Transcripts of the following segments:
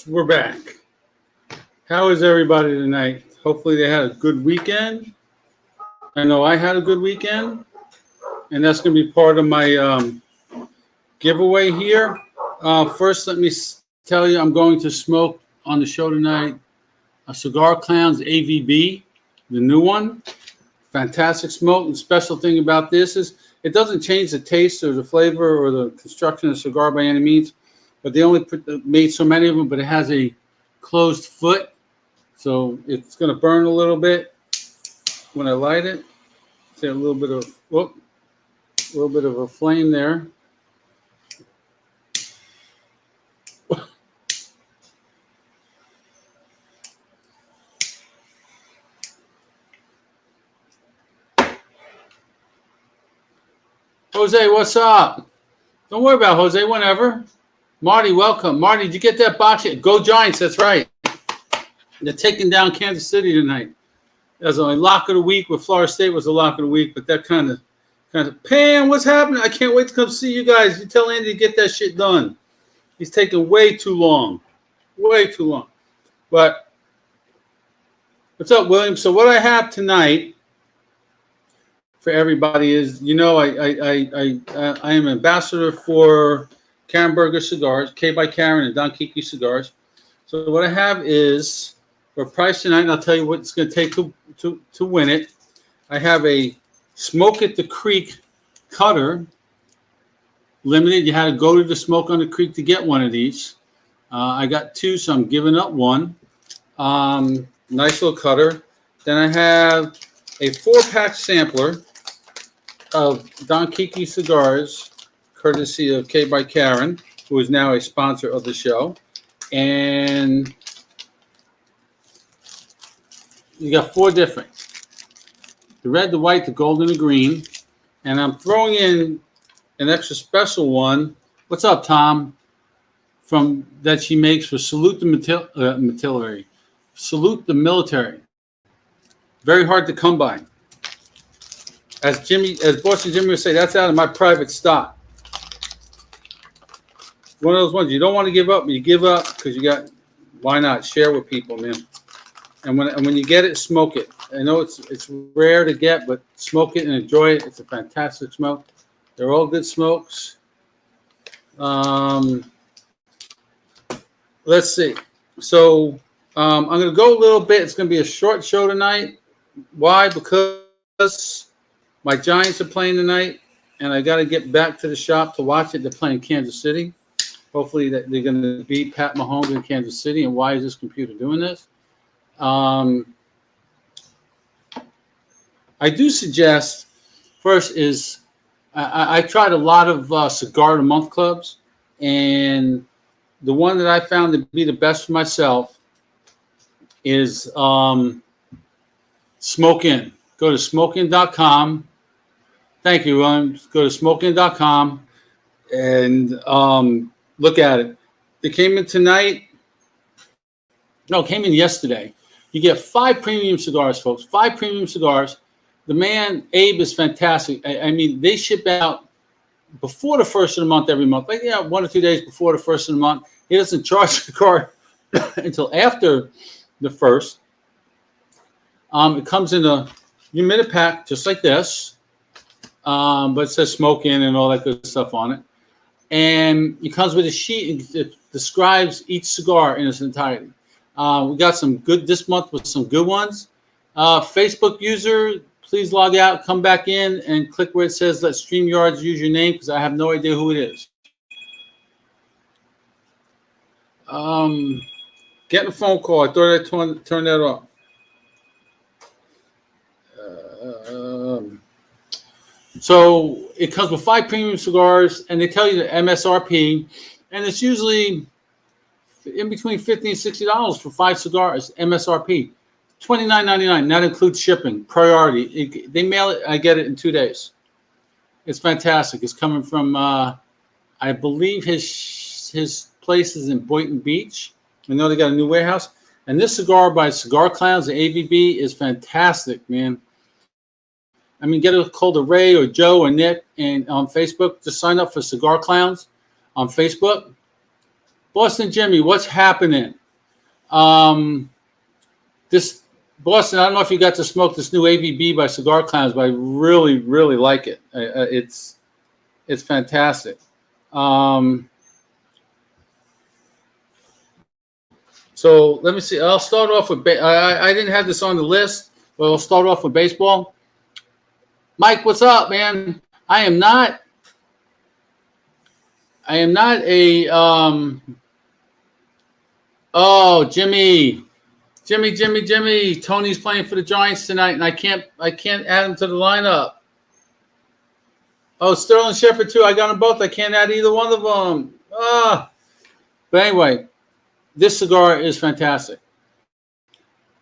We're back. How is everybody tonight? Hopefully they had a good weekend. I know I had a good weekend, and that's going to be part of my giveaway here. First, let me tell you, I'm going to smoke on the show tonight a Cigar Clowns AVB, the new one. Fantastic smoke. The special thing about this is it doesn't change the taste or the flavor or the construction of the cigar by any means, but they only made so many of them, but it has a closed foot, so it's going to burn a little bit when I light it. See a little bit of a flame there. Jose, what's up? Don't worry about Jose, whenever. Marty, welcome. Marty, did you get that box yet? Go Giants, that's right. They're taking down Kansas City tonight. That's only lock of the week. With Florida State was a lock of the week, but that kind of, Pam, what's happening? I can't wait to come see you guys. You tell Andy to get that shit done. He's taking way too long. Way too long. But what's up, William? So what I have tonight for everybody is, you know, I am ambassador for Karen Berger Cigars, K by Karen and Don Kiki Cigars. So what I have is, for a price tonight, and I'll tell you what it's going to take to win it. I have a Smoke at the Creek cutter, limited. You had to go to the Smoke on the Creek to get one of these. I got two, so I'm giving up one. Nice little cutter. Then I have a 4-pack sampler of Don Kiki Cigars, courtesy of K by Karen, who is now a sponsor of the show. And you got 4 different. The red, the white, the gold, and the green. And I'm throwing in an extra special one. What's up, Tom? From that she makes for Salute the Military. Salute the Military. Very hard to come by. As Boston Jimmy would say, that's out of my private stock. One of those ones you don't want to give up, but you give up because you got. Why not share with people, man? And when you get it, smoke it. I know it's rare to get, but smoke it and enjoy it. It's a fantastic smoke. They're all good smokes. Let's see. So I'm going to go a little bit. It's going to be a short show tonight. Why? Because my Giants are playing tonight, and I got to get back to the shop to watch it. They're playing Kansas City. Hopefully that they're going to beat Pat Mahomes in Kansas City. And why is this computer doing this? I do suggest first is I tried a lot of cigar of the month clubs, and the one that I found to be the best for myself is Smoke In. Go to smokein.com. Thank you, William. Go to smokein.com and look at it. It came in tonight. No, it came in yesterday. You get 5 premium cigars, folks. 5 premium cigars. The man, Abe, is fantastic. I mean, they ship out before the first of the month every month. Like, 1 or 2 days before the first of the month. He doesn't charge the card until after the first. It comes in a humidipack just like this. But it says Smoke In and all that good stuff on it. And it comes with a sheet that describes each cigar in its entirety. We got some good this month with some good ones. Facebook user, please log out, come back in, and click where it says let StreamYards use your name, because I have no idea who it is. Getting a phone call. I thought I turned that off. So it comes with 5 premium cigars, and they tell you the MSRP, and it's usually in between $50 and $60 for 5 cigars. MSRP, $29.99. That includes shipping, priority. They mail it. I get it in 2 days. It's fantastic. It's coming from, I believe his place is in Boynton Beach. I know they got a new warehouse. And this cigar by Cigar Clowns, the AVB, is fantastic, man. I mean, get a hold of Ray or Joe or Nick and on Facebook. Just sign up for Cigar Clowns on Facebook. Boston Jimmy, what's happening? This Boston, I don't know if you got to smoke this new AVB by Cigar Clowns, but I really, really like it. It's fantastic. So let me see. I'll start off with. I didn't have this on the list, but I'll start off with baseball. Mike, what's up, man? I am not a. Oh, Jimmy. Tony's playing for the Giants tonight, and I can't add him to the lineup. Oh, Sterling Shepard too. I got them both. I can't add either one of them. But anyway, this cigar is fantastic.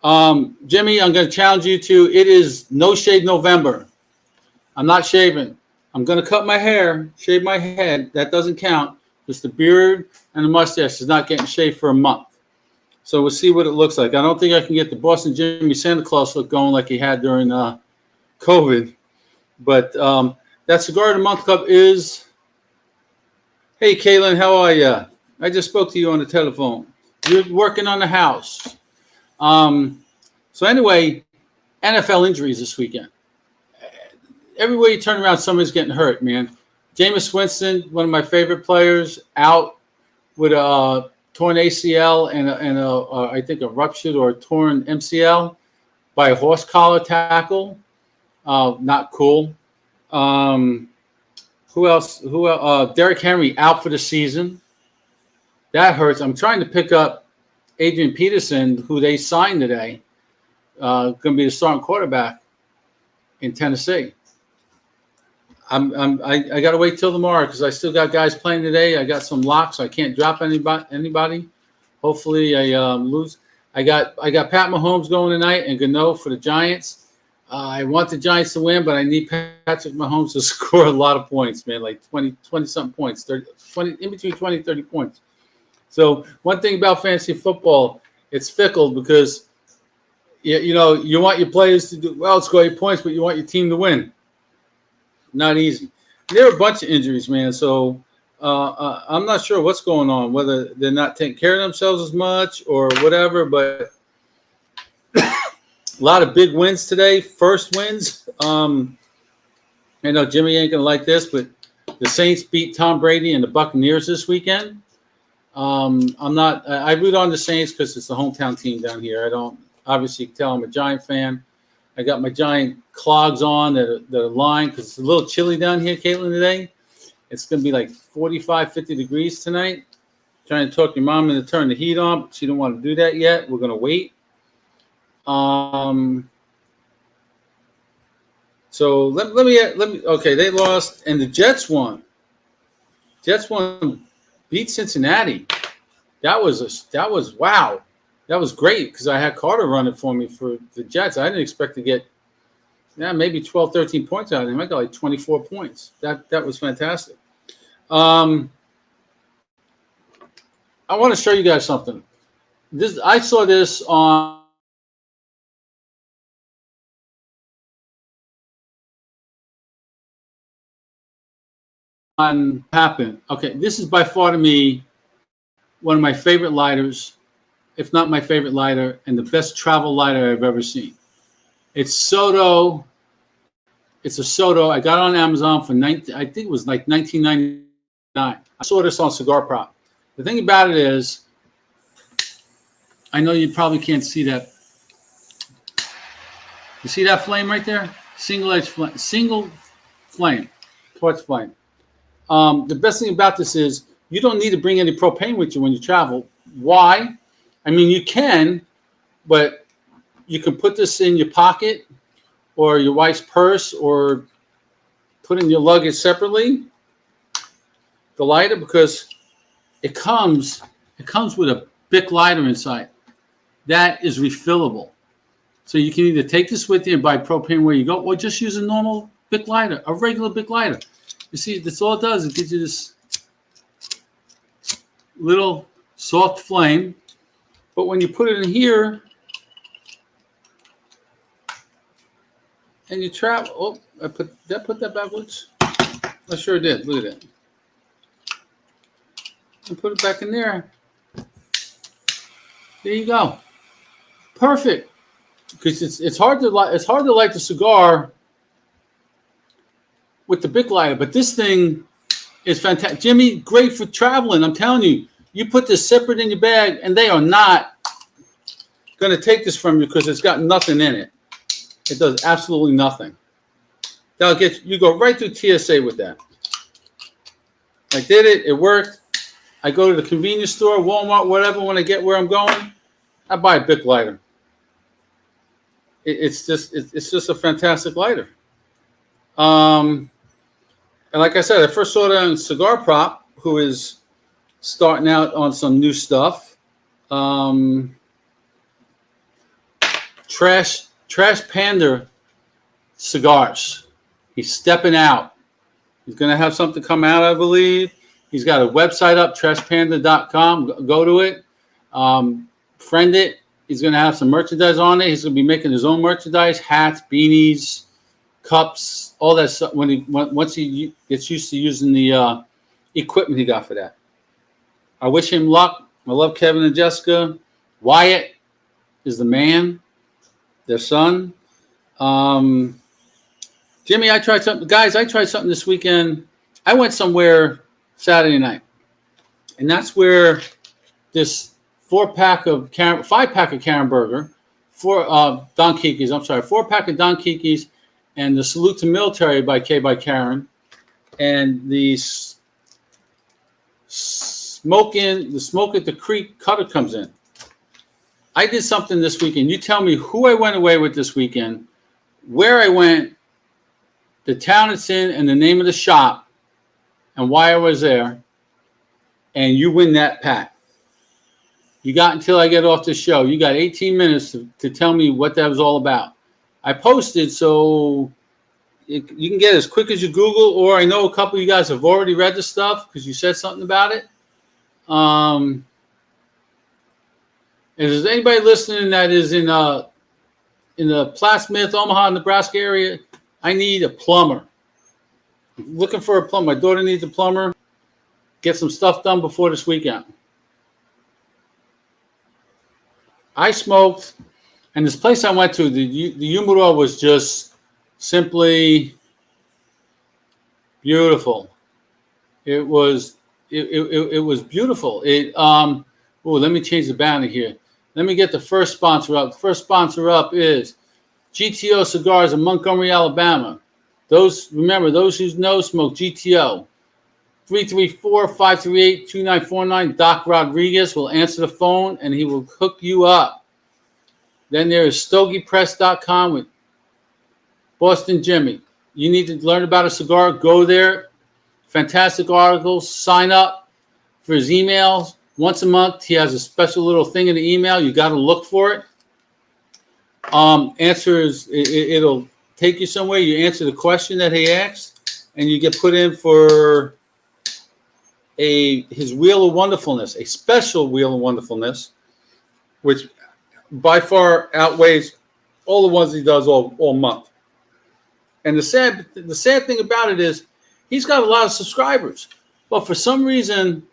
Jimmy, I'm going to challenge you to. It is No Shave November. I'm not shaving. I'm going to cut my hair, shave my head. That doesn't count. Just the beard and the mustache is not getting shaved for a month. So we'll see what it looks like. I don't think I can get the Boston Jimmy Santa Claus look going like he had during COVID. But that Cigar of the Month Cup is, hey, Kaylin, how are you? I just spoke to you on the telephone. You're working on the house. So anyway, NFL injuries this weekend. Everywhere you turn around, somebody's getting hurt, man. Jameis Winston, one of my favorite players, out with a torn ACL and I think a ruptured or torn MCL by a horse collar tackle. Not cool. Who else? Derrick Henry out for the season. That hurts. I'm trying to pick up Adrian Peterson, who they signed today. Going to be the starting quarterback in Tennessee. I got to wait till tomorrow because I still got guys playing today. I got some locks. So I can't drop anybody. Hopefully I lose. I got Pat Mahomes going tonight and Gano for the Giants. I want the Giants to win, but I need Patrick Mahomes to score a lot of points, man, like 20-something points, 20, in between 20 and 30 points. So one thing about fantasy football, it's fickle because, you want your players to do well, score 8 points, but you want your team to win. Not easy. There are a bunch of injuries, man. So I'm not sure what's going on, whether they're not taking care of themselves as much or whatever. But a lot of big wins today. First wins. I know Jimmy ain't gonna like this, but the Saints beat Tom Brady and the Buccaneers this weekend. I root on the Saints because it's the hometown team down here. I don't obviously tell I'm a Giant fan. I got my Giant clogs on that are lined because it's a little chilly down here, Caitlin, today. It's going to be like 45, 50 degrees tonight. Trying to talk your mom into turn the heat on, but she don't want to do that yet. We're going to wait. So let me. Okay, they lost, and the Jets won. Beat Cincinnati. That was wow. That was great because I had Carter run it for me for the Jets. I didn't expect to get maybe 12, 13 points out of him. I got like 24 points. That was fantastic. I want to show you guys something. I saw this on Happen. Okay, this is by far to me one of my favorite lighters, if not my favorite lighter, and the best travel lighter I've ever seen. It's Soto. It's a Soto. I got it on Amazon for I think it was like $19.99. I saw this on Cigar Prop. The thing about it is, I know you probably can't see that. You see that flame right there? Single flame, torch flame. The best thing about this is you don't need to bring any propane with you when you travel. Why? I mean, you can, but you can put this in your pocket or your wife's purse or put in your luggage separately, the lighter, because it comes with a Bic lighter inside. That is refillable. So you can either take this with you and buy propane where you go, or just use a normal Bic lighter, a regular Bic lighter. You see, that's all it does. It gives you this little soft flame. But when you put it in here and you travel, I put that backwards. I sure did. Look at that. And put it back in there. There you go. Perfect. Because it's hard to light the cigar with the Bic lighter, but this thing is fantastic. Jimmy, great for traveling. I'm telling you, you put this separate in your bag, and they are not going to take this from you because it's got nothing in it. It does absolutely nothing. That'll get you go right through TSA with that. I did it. It worked. I go to the convenience store, Walmart, whatever. When I get where I'm going, I buy a Bic lighter. It's just a fantastic lighter. And like I said, I first saw it on Cigar Prop, who is starting out on some new stuff. Trash Panda cigars. He's stepping out. He's going to have something come out, I believe. He's got a website up, trashpanda.com. Go to it. Friend it. He's going to have some merchandise on it. He's going to be making his own merchandise, hats, beanies, cups, all that stuff. Once he gets used to using the equipment he got for that. I wish him luck. I love Kevin and Jessica. Wyatt is the man, their son. Jimmy, I tried something. Guys, I tried something this weekend. I went somewhere Saturday night, and that's where this 5-pack of Karen Burger, 4 Don Kiki's. I'm sorry, 4-pack of Don Kiki's, and the Salute to Military by Karen, and the smoke at the Creek Cutter comes in. I did something this weekend. You tell me who I went away with this weekend, where I went, the town it's in, and the name of the shop, and why I was there, and you win that pack. You got until I get off the show. You got 18 minutes to tell me what that was all about. I posted, so you can get it as quick as you Google, or I know a couple of you guys have already read the stuff because you said something about it. If there's anybody listening that is in the Plattsmouth, Omaha, Nebraska area, I need a plumber. I'm looking for a plumber. My daughter needs a plumber. Get some stuff done before this weekend. I smoked, and this place I went to, the humidor was just simply beautiful. It was beautiful. Let me change the banner here. Let me get the first sponsor up. The first sponsor up is GTO Cigars in Montgomery, Alabama. Those who know smoke GTO. 334-538-2949. Doc Rodriguez will answer the phone and he will hook you up. Then there is StogiePress.com with Boston Jimmy. You need to learn about a cigar, go there. Fantastic articles. Sign up for his emails. Once a month, he has a special little thing in the email. You got to look for it. Answers, it'll take you somewhere. You answer the question that he asked, and you get put in for his Wheel of Wonderfulness, a special Wheel of Wonderfulness, which by far outweighs all the ones he does all month. And the sad thing about it is he's got a lot of subscribers, but for some reason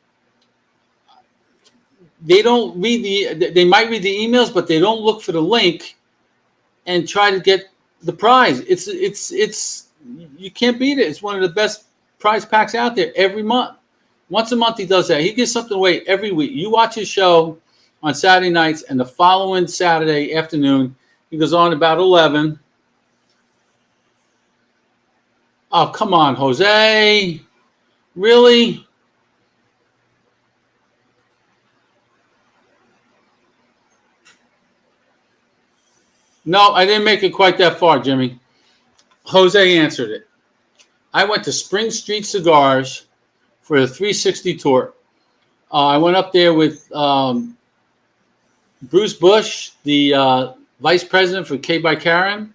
they don't read they might read the emails, but they don't look for the link and try to get the prize. It's you can't beat it. It's one of the best prize packs out there every month. Once a month he does that. He gives something away every week. You watch his show on Saturday nights, and the following Saturday afternoon he goes on about 11. Oh, come on, Jose. Really? No, I didn't make it quite that far, Jimmy. Jose answered it. I went to Spring Street Cigars for the 360 tour. I went up there with Bruce Bush, the vice president for K by Karen,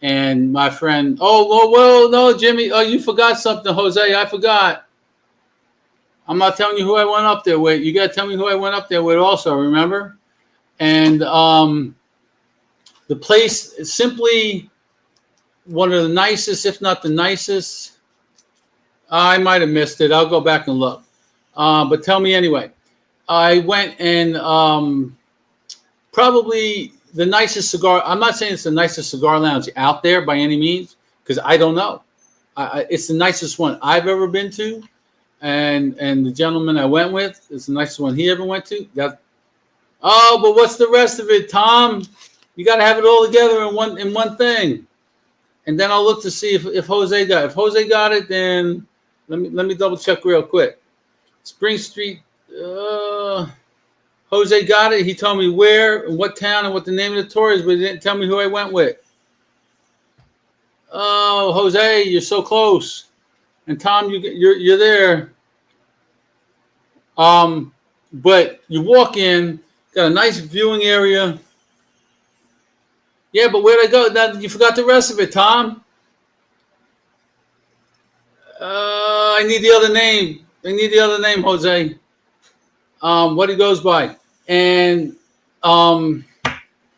and my friend. No, Jimmy. Oh, you forgot something, Jose. I forgot. I'm not telling you who I went up there with. You got to tell me who I went up there with also, remember? And the place is simply one of the nicest, if not the nicest. I might have missed it. I'll go back and look. But tell me anyway. I went and probably the nicest cigar. I'm not saying it's the nicest cigar lounge out there by any means, because I don't know. It's the nicest one I've ever been to, and the gentleman I went with is the nicest one he ever went to. Oh, but what's the rest of it, Tom? You got to have it all together in one thing, and then I'll look to see if Jose got it. If Jose got it, then let me double check real quick. Spring Street. Jose got it. He told me where and what town and what the name of the tour is, but he didn't tell me who I went with. Oh, Jose, you're so close. And Tom, you're there. But you walk in, got a nice viewing area. Yeah, but where'd I go? Now, you forgot the rest of it, Tom. I need the other name. Jose. What he goes by. And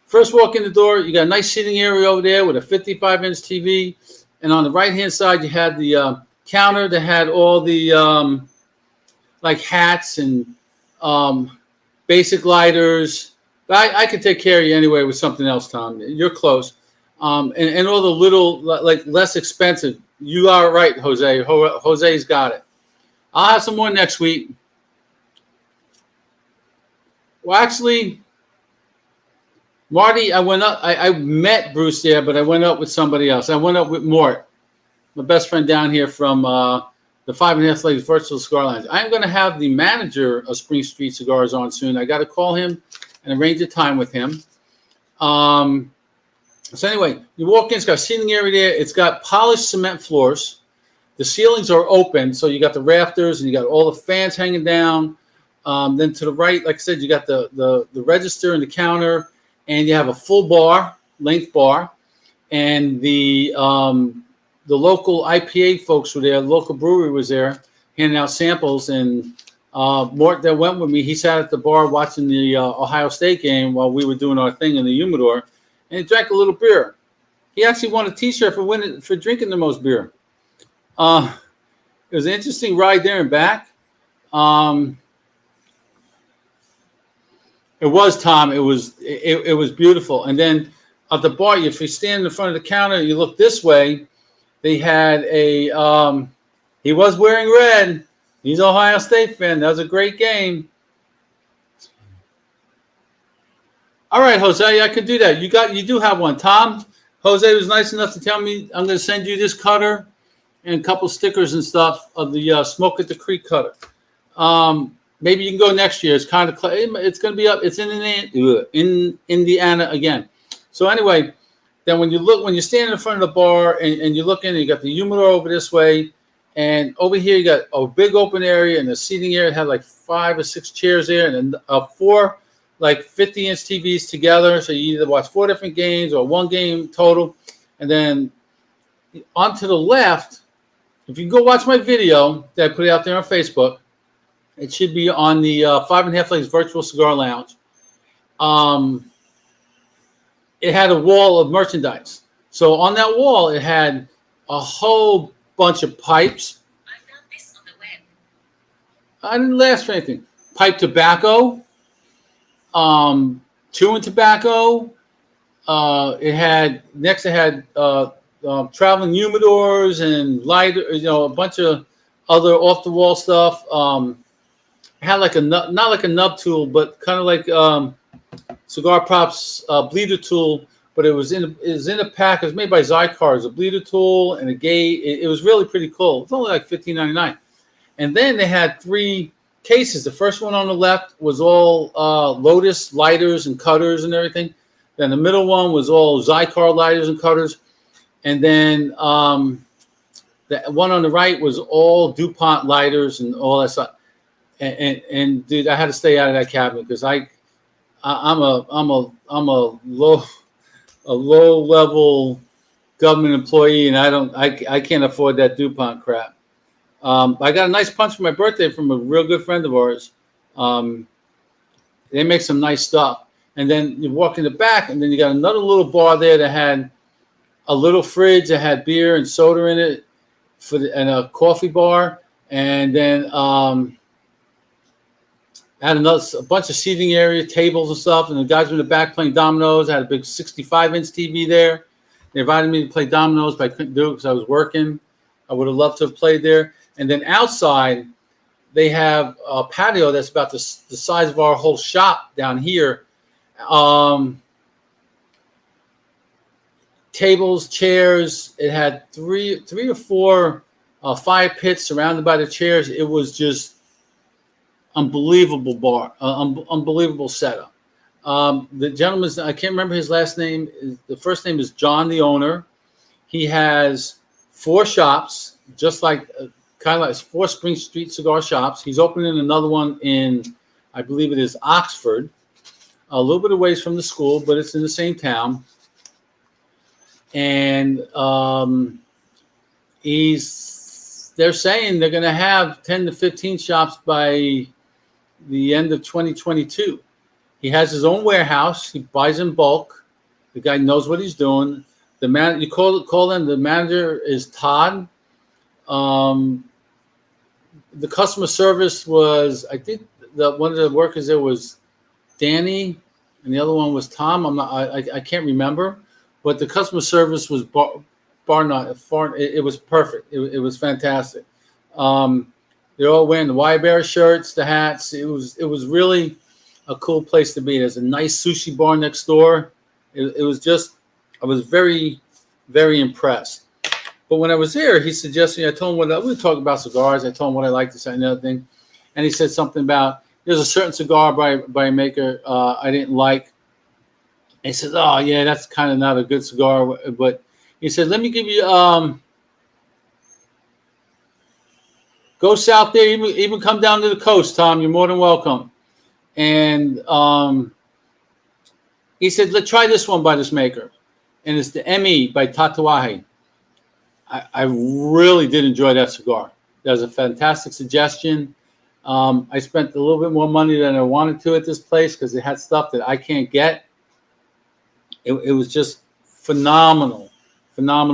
first walk in the door, you got a nice sitting area over there with a 55-inch TV. And on the right-hand side, you had the counter that had all the like hats and basic lighters. But I could take care of you anyway with something else, Tom. You're close. And all the little, like, less expensive. You are right, Jose. Jose's got it. I'll have some more next week. Well, actually, Marty, I went up. I met Bruce there, but I went up with somebody else. I went up with Mort, my best friend down here from the 5.5 Legs Virtual Cigar Lounge. I'm going to have the manager of Spring Street Cigars on soon. I got to call him and arrange a time with him. So anyway, you walk in. It's got a seating area there. It's got polished cement floors. The ceilings are open, so you got the rafters and you got all the fans hanging down. Then to the right, like I said, you got the register and the counter, and you have a full bar, length bar, and the local IPA folks were there. The local brewery was there, handing out samples. And Mort that went with me, he sat at the bar watching the Ohio State game while we were doing our thing in the humidor, and he drank a little beer. He actually won a T-shirt for drinking the most beer. It was an interesting ride there and back. It was, Tom. It was beautiful. And then at the bar, if you stand in front of the counter, you look this way. They had a. He was wearing red. He's an Ohio State fan. That was a great game. All right, Jose, I could do that. You do have one, Tom. Jose was nice enough to tell me I'm going to send you this cutter and a couple stickers and stuff of the Smoke at the Creek cutter. Maybe you can go next year. It's kind of it's going to be up. It's in Indiana again. So anyway, then when you stand in front of the bar and you look in, you got the humidor over this way, and over here you got a big open area and the seating area. It had like 5 or 6 chairs there, and then 4 like 50-inch TVs together. So you either watch 4 different games or 1 game total. And then onto the left, if you can go watch my video that I put out there on Facebook. It should be on the 5.5 Legs Virtual Cigar Lounge. It had a wall of merchandise. So on that wall, it had a whole bunch of pipes. I found this on the web. I didn't ask for anything. Pipe tobacco, chewing tobacco. It had traveling humidors and lighter, a bunch of other off the wall stuff. Had like not like a nub tool, but kind of like Cigar Props bleeder tool, but it was in a pack. It was made by Zycar. It was a bleeder tool and a gate. It was really pretty cool. It's only like $15.99. And then they had 3 cases. The first one on the left was all Lotus lighters and cutters and everything. Then the middle one was all Zycar lighters and cutters. And then the one on the right was all DuPont lighters and all that stuff. And dude, I had to stay out of that cabinet because I'm a low level government employee, and I can't afford that DuPont crap. I got a nice punch for my birthday from a real good friend of ours. They make some nice stuff. And then you walk in the back, and then you got another little bar there that had a little fridge that had beer and soda in it and a coffee bar. And then Had a bunch of seating area, tables and stuff, and the guys in the back playing dominoes. I had a big 65-inch TV there. They invited me to play dominoes, but I couldn't do it because I was working. I would have loved to have played there. And then outside, they have a patio that's about the size of our whole shop down here. Tables, chairs. It had three or four fire pits surrounded by the chairs. It was just unbelievable bar, unbelievable setup. The gentleman's, I can't remember his last name. The first name is John, the owner. He has 4 shops, just like kind of like 4 Spring Street cigar shops. He's opening another one in, I believe it is Oxford, a little bit away from the school, but it's in the same town. And they're saying they're going to have 10 to 15 shops by the end of 2022. He has his own warehouse. He buys in bulk. The guy knows what he's doing. The man, you call him. The manager is Todd. The customer service was, I think, one of the workers there was Danny, and the other one was Tom. I can't remember, but the customer service was it was perfect. It was fantastic. They're all wearing the Y-Bear shirts, the hats. It was really a cool place to be. There's a nice sushi bar next door. It was just, I was very, very impressed. But when I was there, he suggested, I told him we were talking about cigars. I told him what I liked to say, another thing. And he said something about, there's a certain cigar by a maker I didn't like. And he says, oh, yeah, that's kind of not a good cigar. But he said, let me give you, go south there, even come down to the coast, Tom. You're more than welcome. And he said, let's try this one by this maker. And it's the ME by Tatuaje. I really did enjoy that cigar. That was a fantastic suggestion. I spent a little bit more money than I wanted to at this place because it had stuff that I can't get. It was just phenomenal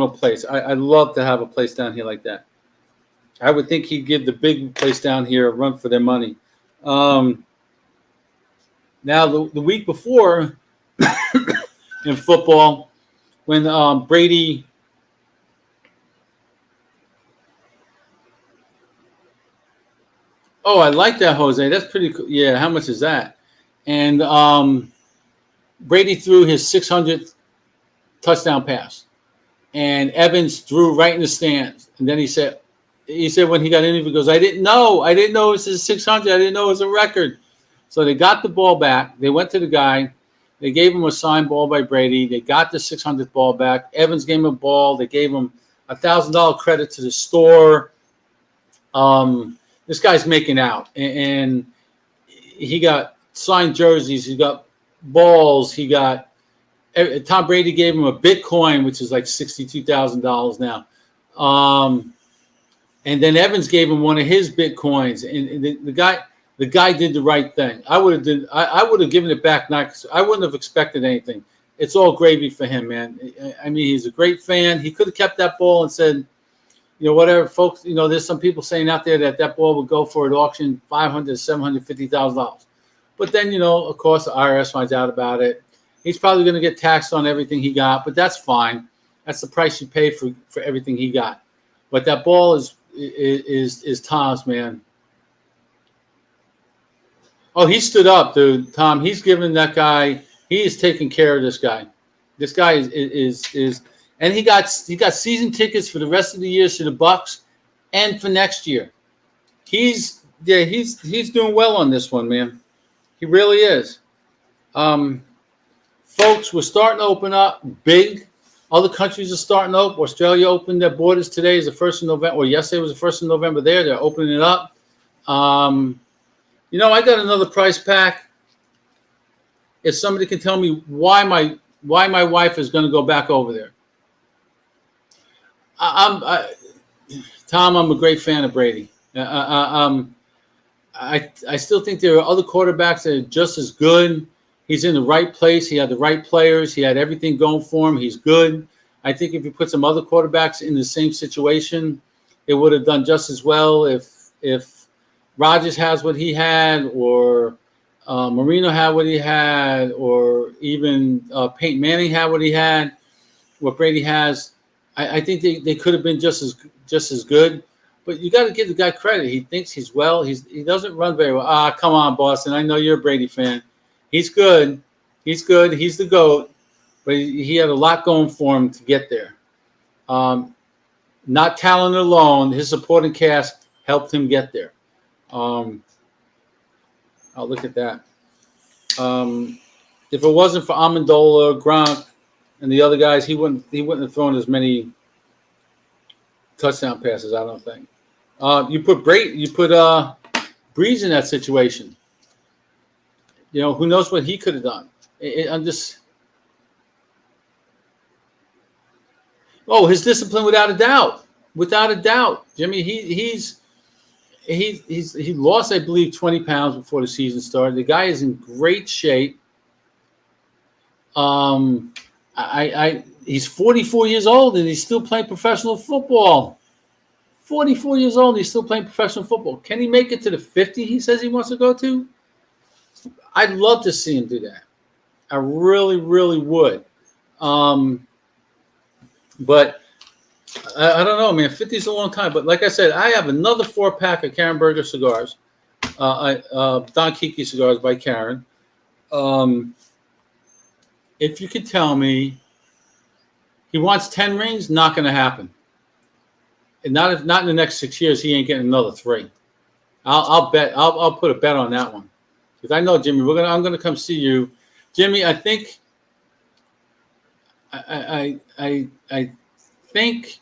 place. I'd love to have a place down here like that. I would think he'd give the big place down here a run for their money. Now, the week before in football, when Brady I like that, Jose. That's pretty cool. Yeah, how much is that? And Brady threw his 600th touchdown pass, and Evans threw right in the stands. And then he said when he got interviewed, he goes, I didn't know it was his 600. I didn't know it was a record. So they got the ball back. They went to the guy. They gave him a signed ball by Brady. They got the 600th ball back. Evans gave him a ball. They gave him $1,000 credit to the store. This guy's making out, and he got signed jerseys. He got balls. He got Tom Brady gave him a Bitcoin, which is like $62,000 now. And then Evans gave him one of his Bitcoins, and the guy did the right thing. I would have given it back. I wouldn't have expected anything. It's all gravy for him, man. I mean, he's a great fan. He could have kept that ball and said, whatever, folks. There's some people saying out there that ball would go for at auction $500,000 to $750,000. But then, of course, the IRS finds out about it. He's probably going to get taxed on everything he got, but that's fine. That's the price you pay for everything he got. But that ball is Tom's, man. Oh, he stood up, dude. Tom, he's giving that guy. He is taking care of this guy. This guy is, and he got season tickets for the rest of the year to the Bucks, and for next year. He's doing well on this one, man. He really is. Folks, we're starting to open up big. Other countries are starting to open. Australia opened their borders today. Is the 1st of November, or yesterday was the 1st of November. They're opening it up. I got another price pack. If somebody can tell me why my wife is going to go back over there. Tom, I'm a great fan of Brady. I still think there are other quarterbacks that are just as good. He's in the right place. He had the right players. He had everything going for him. He's good. I think if you put some other quarterbacks in the same situation, it would have done just as well. If Rodgers has what he had, or Marino had what he had, or even Peyton Manning had what he had, what Brady has. I think they could have been just as good. But you got to give the guy credit. He thinks he's well. He doesn't run very well. Come on, Boston. I know you're a Brady fan. He's good. He's good. He's the GOAT. But he had a lot going for him to get there. Not talent alone. His supporting cast helped him get there. I'll look at that. If it wasn't for Amendola, Gronk, and the other guys, he wouldn't have thrown as many touchdown passes. I don't think. You put Breeze in that situation. You know, who knows what he could have done. I'm just. Oh, his discipline, without a doubt, Jimmy. He lost, I believe, 20 pounds before the season started. The guy is in great shape. He's 44 years old and he's still playing professional football. 44 years old and he's still playing professional football. Can he make it to the 50 he says he wants to go to? I'd love to see him do that. I really, really would. But I don't know, man. 50 is a long time. But like I said, I have another 4-pack of Karen Berger cigars. Don Kiki cigars by Karen. If you could tell me he wants 10 rings, not going to happen. And not in the next 6 years, he ain't getting another 3. I'll bet. I'll put a bet on that one. Because I know, Jimmy, I'm gonna come see you. Jimmy, I think I think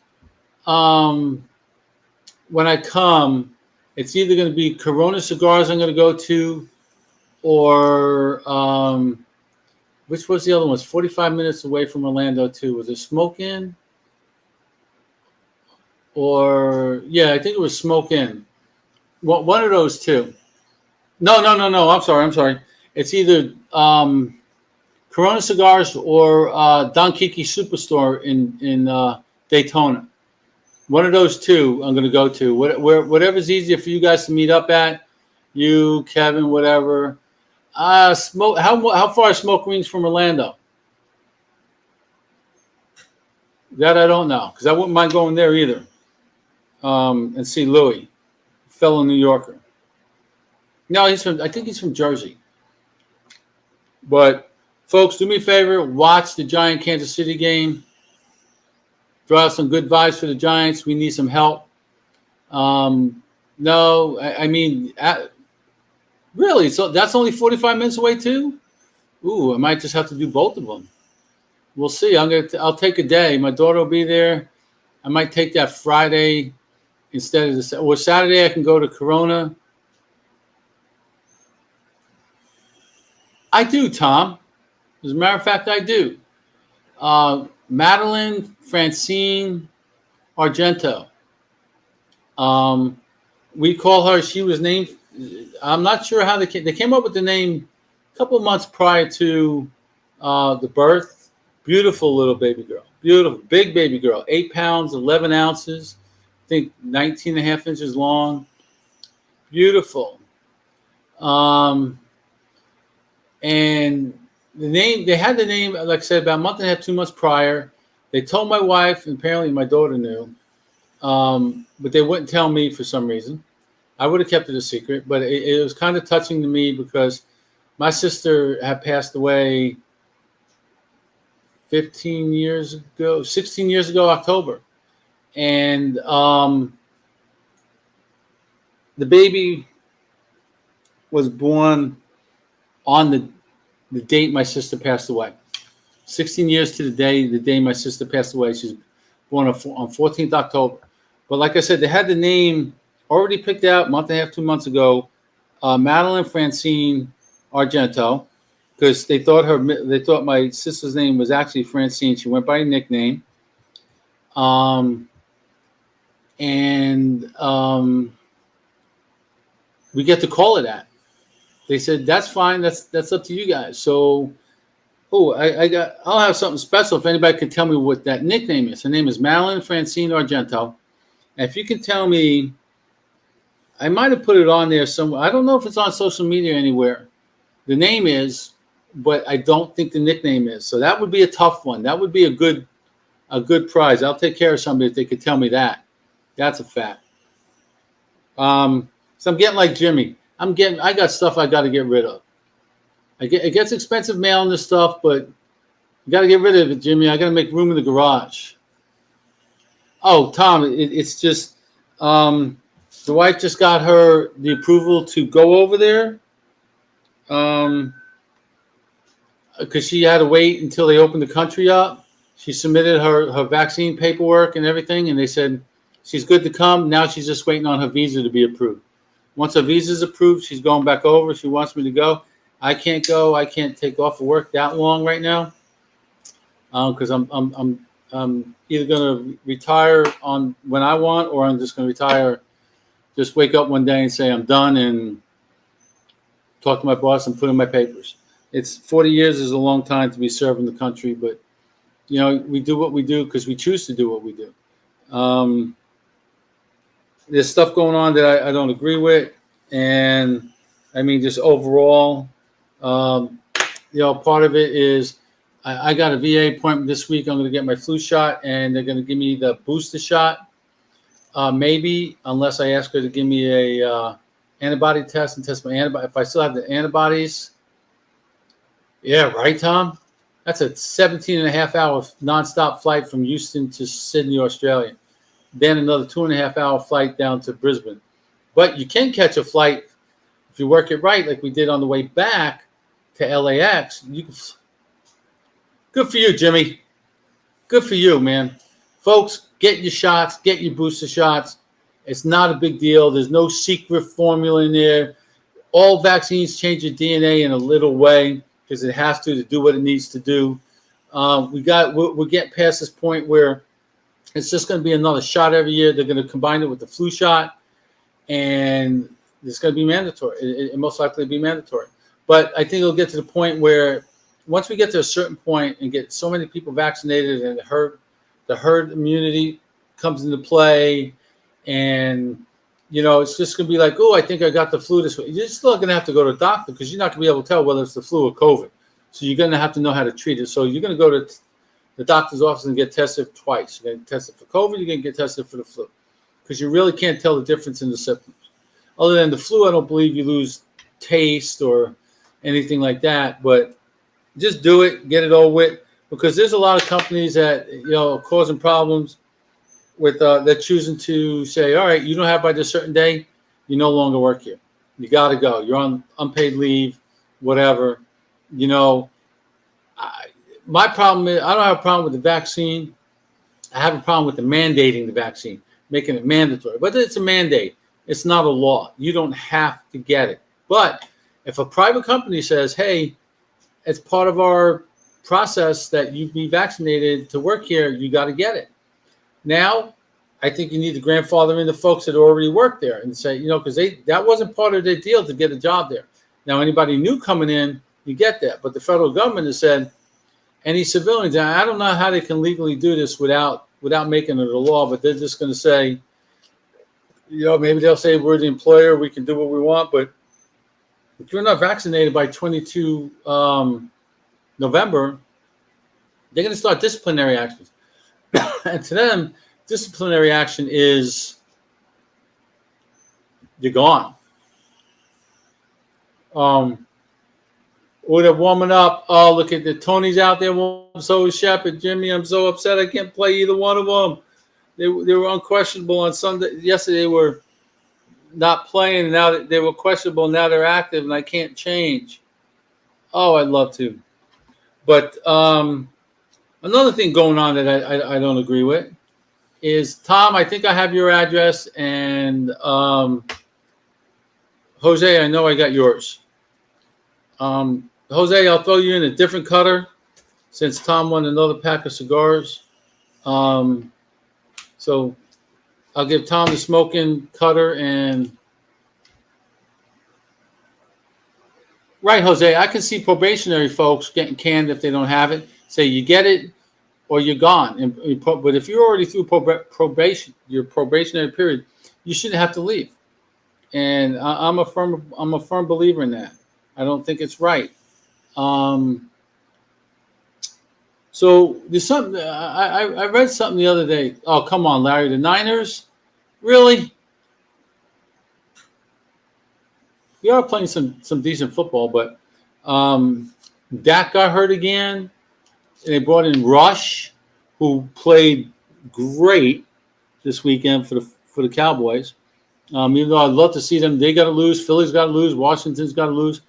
when I come, it's either going to be Corona Cigars I'm going to go to, or which was the other one? It's 45 minutes away from Orlando too. Was it Smoke Inn? Or I think it was Smoke Inn. One of those two. No. I'm sorry. It's either Corona Cigars or Don Kiki Superstore in Daytona. One of those two I'm going to go to. Whatever's easier for you guys to meet up at. You, Kevin, whatever. Smoke. How far is Smoke Rings from Orlando? That I don't know, because I wouldn't mind going there either. And see Louis, fellow New Yorker. No, I think he's from Jersey. But folks, do me a favor, watch the Giant Kansas City game. Throw out some good vibes for the Giants. We need some help. Really? So that's only 45 minutes away too? Ooh, I might just have to do both of them. We'll see. I'll take a day. My daughter will be there. I might take that Friday instead of Saturday. I can go to Corona. I do, Tom. As a matter of fact, I do. Madeline Francine Argento. We call her. She was named. I'm not sure how they came up with the name a couple of months prior to the birth. Beautiful little baby girl. Beautiful, big baby girl. 8 pounds, 11 ounces. I think 19 and a half inches long. Beautiful. And the name, they had the name, like I said, about a month and a half, 2 months prior. They told my wife, and apparently my daughter knew, but they wouldn't tell me for some reason. I would have kept it a secret, but it was kind of touching to me because my sister had passed away 16 years ago, October. And the baby was born on the date my sister passed away. 16 years to the day my sister passed away. She's born on 14th October. But like I said, they had the name already picked out a month and a half, 2 months ago, Madeline Francine Argento, because they thought my sister's name was actually Francine. She went by a nickname. We get to call it that. They said, that's fine. That's up to you guys. So, I'll have something special if anybody can tell me what that nickname is. Her name is Madeline Francine Argento. And if you can tell me, I might have put it on there somewhere. I don't know if it's on social media anywhere. The name is, but I don't think the nickname is. So that would be a tough one. That would be a good prize. I'll take care of somebody if they could tell me that. That's a fact. So I'm getting like Jimmy. I got stuff I got to get rid of. It gets expensive mailing this stuff, but you got to get rid of it, Jimmy. I got to make room in the garage. Oh, Tom, it's just the wife just got her the approval to go over there. Because she had to wait until they opened the country up. She submitted her vaccine paperwork and everything, and they said she's good to come. Now she's just waiting on her visa to be approved. Once her visa is approved, she's going back over. She wants me to go. I can't go. I can't take off of work that long right now because I'm either going to retire on when I want, or I'm just going to retire. Just wake up one day and say I'm done and talk to my boss and put in my papers. It's 40 years is a long time to be serving the country, but we do what we do because we choose to do what we do. There's stuff going on that I don't agree with, and I mean just overall, part of it is I got a VA appointment this week. I'm going to get my flu shot, and they're going to give me the booster shot, maybe unless I ask her to give me a antibody test and test my antibody. If I still have the antibodies. Yeah, right, Tom? That's a 17.5-hour nonstop flight from Houston to Sydney, Australia. Then another 2.5-hour flight down to Brisbane. But you can catch a flight if you work it right, like we did on the way back to LAX. Good for you, Jimmy. Good for you, man. Folks, get your shots. Get your booster shots. It's not a big deal. There's no secret formula in there. All vaccines change your DNA in a little way, because it has to do what it needs to do. We're getting past this point where it's just going to be another shot every year. They're going to combine it with the flu shot, and it's going to be mandatory. It most likely be mandatory. But I think it'll get to the point where once we get to a certain point and get so many people vaccinated and the herd immunity comes into play, and it's just going to be like, oh, I think I got the flu this week. You're still going to have to go to a doctor because you're not going to be able to tell whether it's the flu or COVID. So you're going to have to know how to treat it. So you're going to go to the doctor's office and get tested twice. You're going to get tested for COVID. You're going to get tested for the flu because you really can't tell the difference in the symptoms. Other than the flu, I don't believe you lose taste or anything like that. But just do it, get it over with, because there's a lot of companies that are causing problems with they're choosing to say, all right, you don't have by this certain day, you no longer work here. You got to go. You're on unpaid leave, whatever. My problem is I don't have a problem with the vaccine. I have a problem with the mandating the vaccine, making it mandatory. But it's a mandate. It's not a law. You don't have to get it. But if a private company says, hey, it's part of our process that you be vaccinated to work here, you got to get it. Now, I think you need to grandfather in the folks that already work there and say, because that wasn't part of their deal to get a job there. Now, anybody new coming in, you get that. But the federal government has said, any civilians, I don't know how they can legally do this without making it a law, but they're just going to say, maybe they'll say we're the employer, we can do what we want. But if you're not vaccinated by 22 November, they're going to start disciplinary actions. And to them, disciplinary action is you're gone. They're warming up. Oh, look at the Tony's out there. So is Shepard. Jimmy, I'm so upset I can't play either one of them. They were unquestionable on Sunday. Yesterday they were not playing, and now they were questionable. Now they're active, and I can't change. Oh, I'd love to. But another thing going on that I don't agree with is, Tom, I think I have your address, and Jose, I know I got yours. Jose, I'll throw you in a different cutter since Tom won another pack of cigars. So I'll give Tom the smoking cutter and right, Jose. I can see probationary folks getting canned if they don't have it. Say you get it or you're gone. But if you're already through probation, your probationary period, you shouldn't have to leave. and I'm a firm believer in that. I don't think it's right. So there's something I read something the other day. Oh, come on, Larry, the Niners, really? We are playing some decent football, but Dak got hurt again. And they brought in Rush, who played great this weekend for the Cowboys. Even though I'd love to see them, they got to lose. Philly's got to lose. Washington's got to lose.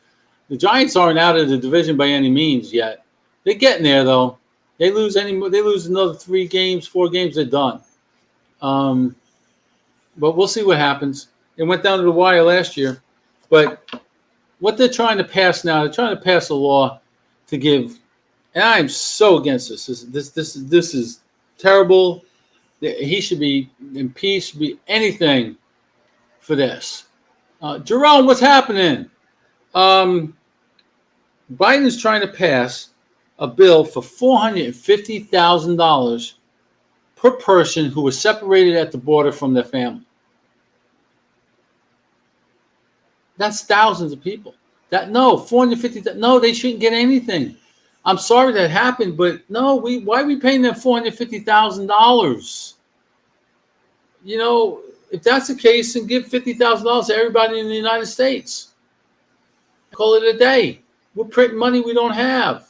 The Giants aren't out of the division by any means yet. They're getting there though. They lose another 3 games, 4 games, they're done. But we'll see what happens. It went down to the wire last year. But what they're trying to pass now, they're trying to pass a law to give, and I am so against this. This is terrible. He should be impeached, should be anything for this. Jerome, what's happening? Biden is trying to pass a bill for $450,000 per person who was separated at the border from their family. That's thousands of people. $450. No, they shouldn't get anything. I'm sorry that happened, but no, why are we paying them $450,000? You know, if that's the case, then give $50,000 to everybody in the United States. Call it a day. We're printing money we don't have.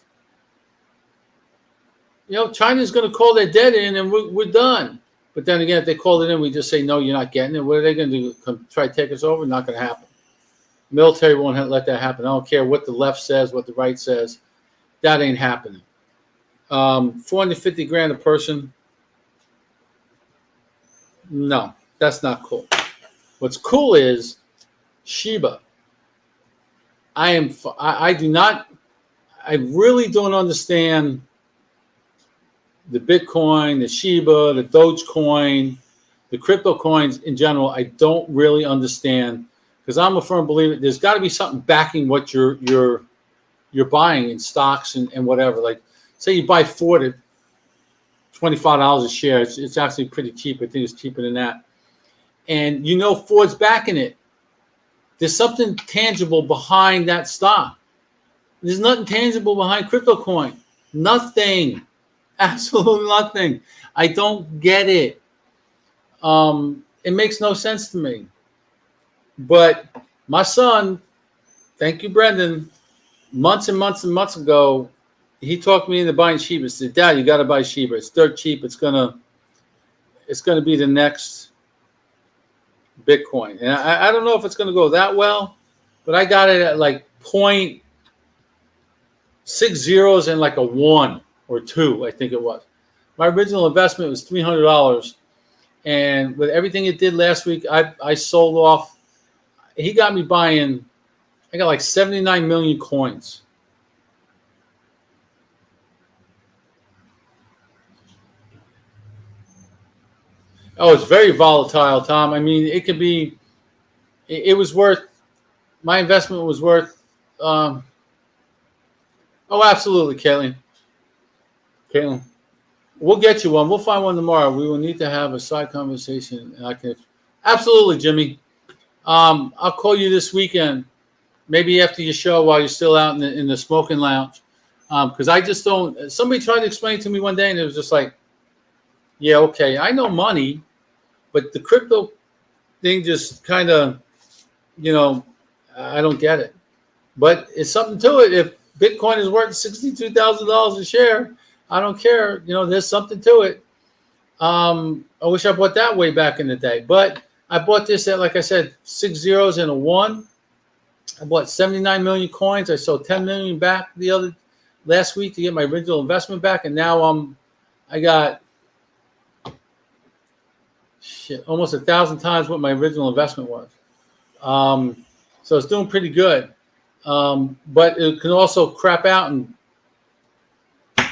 You know, China's going to call their debt in and we're done. But then again, if they call it in, we just say, no, you're not getting it. What are they going to do? Come try to take us over? Not going to happen. Military won't let that happen. I don't care what the left says, what the right says. That ain't happening. $450,000 a person. No, that's not cool. What's cool is Shiba. I really don't understand the Bitcoin, the Shiba, the Dogecoin, the crypto coins in general. I don't really understand, because I'm a firm believer there's got to be something backing what you're buying in stocks and whatever. Like, say you buy Ford at $25 a share. It's actually pretty cheap. I think it's cheaper than that. And you know Ford's backing it. There's something tangible behind that stock. There's nothing tangible behind crypto coin. Nothing. Absolutely nothing. I don't get it. It makes no sense to me. But my son, thank you, Brendan, months and months and months ago, he talked me into buying Shiba. He said, Dad, you got to buy Shiba. It's dirt cheap. It's gonna be the next Bitcoin. And I don't know if it's going to go that well, but I got it at like 0.6 zeros and like a 1 or 2, I think it was. My original investment was $300. And with everything it did last week, I sold off. He got me buying, I got like 79 million coins. Oh, it's very volatile, Tom. I mean, it could be, it was worth, my investment was worth, oh, absolutely, Caitlin. We'll get you one. We'll find one tomorrow. We will need to have a side conversation. And I can, absolutely, Jimmy. I'll call you this weekend, maybe after your show while you're still out in the smoking lounge. Because I just don't, somebody tried to explain it to me one day and it was just like, yeah, okay, I know money, but the crypto thing just kind of, you know, I don't get it. But it's something to it. If Bitcoin is worth $62,000 a share, I don't care. You know, there's something to it. I wish I bought that way back in the day. But I bought this at, like I said, 6 zeros and a 1. I bought 79 million coins. I sold 10 million back last week to get my original investment back. And now I got almost 1,000 times what my original investment was. So it's doing pretty good. But it can also crap out and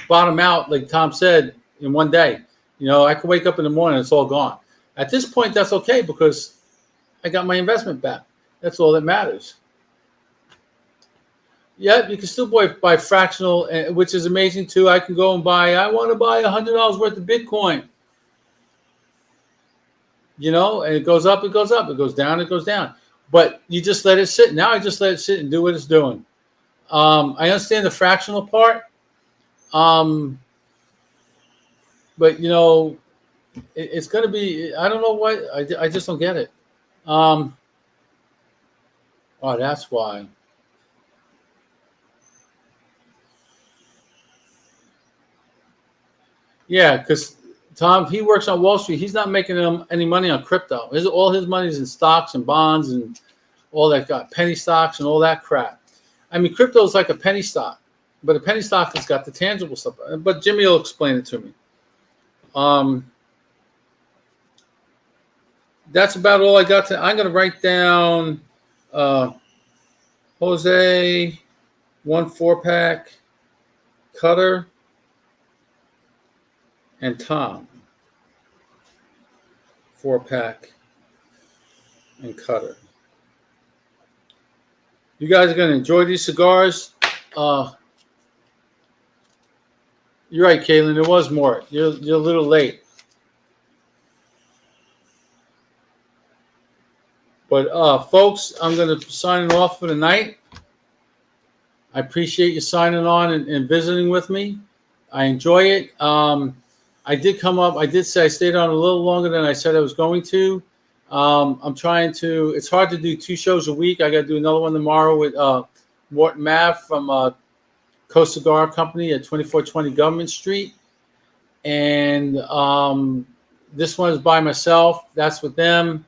bottom out, like Tom said, in one day. You know, I can wake up in the morning and it's all gone. At this point, that's okay because I got my investment back. That's all that matters. Yeah, you can still buy fractional, which is amazing too. I can go and I want to buy $100 worth of Bitcoin. You know, and it goes up, it goes up, it goes down, it goes down. But you just let it sit. Now I just let it sit and do what it's doing. I understand the fractional part, but it's going to be. I don't know what. I just don't get it. Oh, that's why. Yeah, because Tom, he works on Wall Street. He's not making any money on crypto. All his money is in stocks and bonds and all that penny stocks and all that crap. I mean, crypto is like a penny stock, but a penny stock has got the tangible stuff. But Jimmy will explain it to me. That's about all I got. I'm going to write down Jose, 1 4-pack, Cutter, and Tom, 4-pack, and Cutter. You guys are going to enjoy these cigars. You're right, Caitlin. There was more. You're a little late. But folks, I'm going to sign off for the night. I appreciate you signing on and visiting with me. I enjoy it. I did come up. I did say I stayed on a little longer than I said I was going to. I'm trying to. It's hard to do 2 shows a week. I got to do another one tomorrow with Morton Mav from Coast Cigar Company at 2420 Government Street, and this one is by myself. That's with them.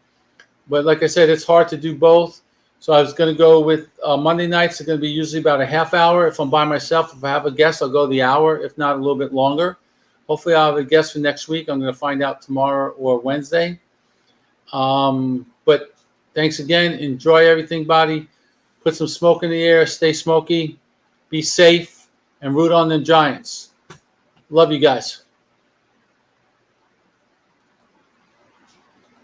But like I said, it's hard to do both. So I was going to go with Monday nights. It's going to be usually about a half hour. If I'm by myself, if I have a guest, I'll go the hour, if not a little bit longer. Hopefully I'll have a guest for next week. I'm going to find out tomorrow or Wednesday. But thanks again. Enjoy everything, buddy. Put some smoke in the air. Stay smoky. Be safe. And root on the Giants. Love you guys.